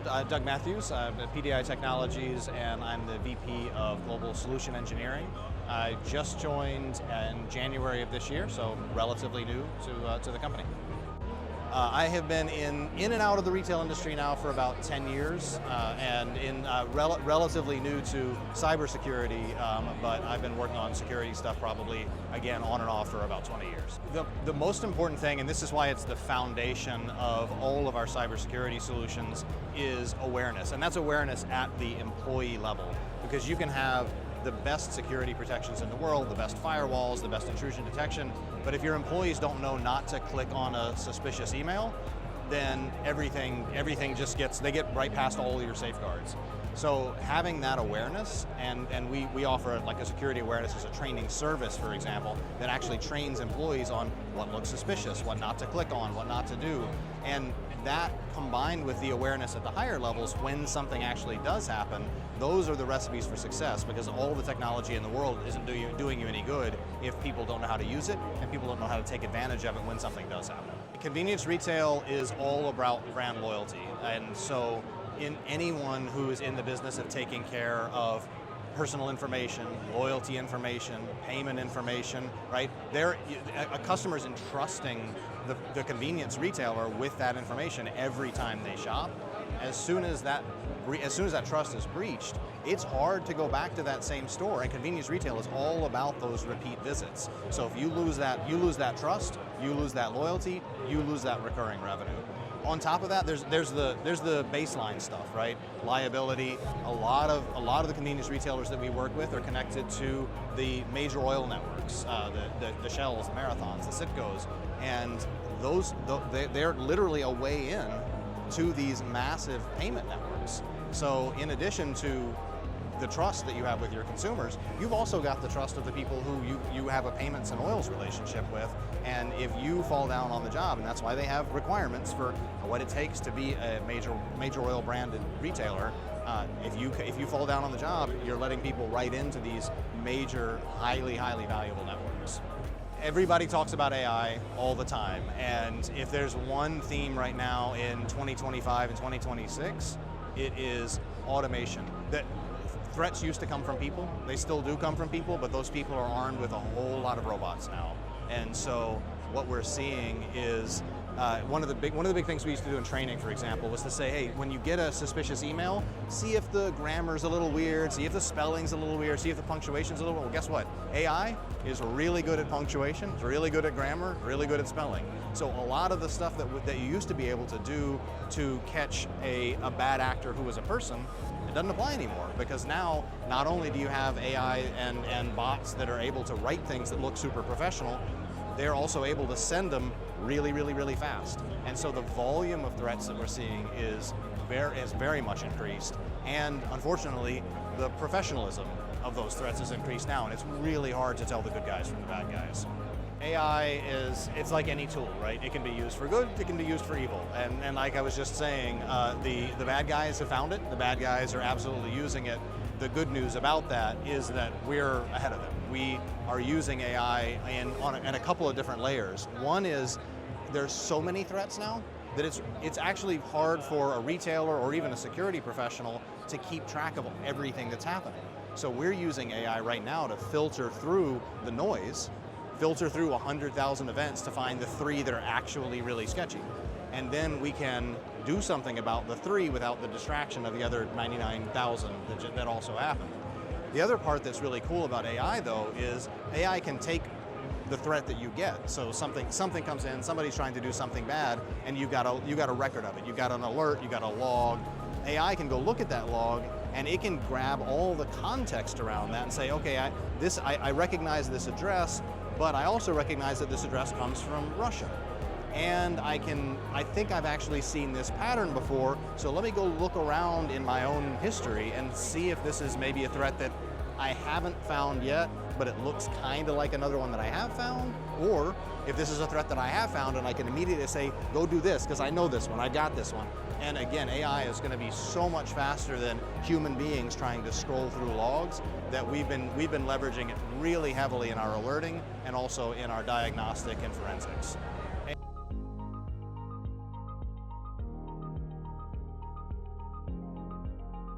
Doug Matthews. I'm at PDI Technologies, and I'm the VP of Global Solution Engineering. I just joined in January of this year, so relatively new to the company. I have been in and out of the retail industry now for about 10 years, and relatively new to cybersecurity, but I've been working on security stuff probably, again, on and off for about 20 years. The most important thing, and this is why it's the foundation of all of our cybersecurity solutions, is awareness. And that's awareness at the employee level, because you can have the best security protections in the world, the best firewalls, the best intrusion detection, but if your employees don't know not to click on a suspicious email, then everything just they get right past all of your safeguards. So having that awareness, and we offer like a security awareness as a training service, for example, that actually trains employees on what looks suspicious, what not to click on, what not to do. And that combined with the awareness at the higher levels when something actually does happen, those are the recipes for success, because all the technology in the world isn't doing you any good if people don't know how to use it and people don't know how to take advantage of it when something does happen. Convenience retail is all about brand loyalty, and so in anyone who is in the business of taking care of personal information, loyalty information, payment information, right? A customer's entrusting the convenience retailer with that information every time they shop. As soon as that trust is breached, it's hard to go back to that same store, and convenience retail is all about those repeat visits. So if you lose that trust, you lose that loyalty, you lose that recurring revenue. On top of that, there's the baseline stuff, right? Liability. A lot of the convenience retailers that we work with are connected to the major oil networks, the Shells, the Marathons, the Citgos, and they're literally a way in to these massive payment networks. So in addition to the trust that you have with your consumers, you've also got the trust of the people who you have a payments and oils relationship with. And if you fall down on the job, and that's why they have requirements for what it takes to be a major oil branded retailer, if you fall down on the job, you're letting people right into these major, highly valuable networks. Everybody talks about AI all the time, and if there's one theme right now in 2025 and 2026, it is automation. That threats used to come from people, they still do come from people, but those people are armed with a whole lot of robots now. And so what we're seeing is one of the big things we used to do in training, for example, was to say, hey, when you get a suspicious email, see if the grammar's a little weird, see if the spelling's a little weird, see if the punctuation's a little weird. Well, guess what? AI is really good at punctuation, it's really good at grammar, really good at spelling. So a lot of the stuff that you used to be able to do to catch a bad actor who was a person, it doesn't apply anymore, because now not only do you have AI and bots that are able to write things that look super professional, they're also able to send them really fast. And so the volume of threats that we're seeing is very much increased. And unfortunately, the professionalism of those threats has increased now, and it's really hard to tell the good guys from the bad guys. AI it's like any tool, right? It can be used for good, it can be used for evil. And like I was just saying, the bad guys have found it, the bad guys are absolutely using it. The good news about that is that we're ahead of them. We are using AI in a couple of different layers. One is there's so many threats now that it's actually hard for a retailer or even a security professional to keep track of everything that's happening. So we're using AI right now to filter through the noise, filter through 100,000 events to find the 3 that are actually really sketchy. And then we can do something about the 3 without the distraction of the other 99,000 that also happen. The other part that's really cool about AI, though, is AI can take the threat that you get. So something comes in, somebody's trying to do something bad, and you got a record of it. You got an alert, you got a log. AI can go look at that log, and it can grab all the context around that and say, okay, I recognize this address, but I also recognize that this address comes from Russia. And I think I've actually seen this pattern before, so let me go look around in my own history and see if this is maybe a threat that I haven't found yet, but it looks kind of like another one that I have found, or if this is a threat that I have found and I can immediately say, go do this, because I know this one, I got this one. And again, AI is going to be so much faster than human beings trying to scroll through logs that we've been leveraging it really heavily in our alerting and also in our diagnostic and forensics.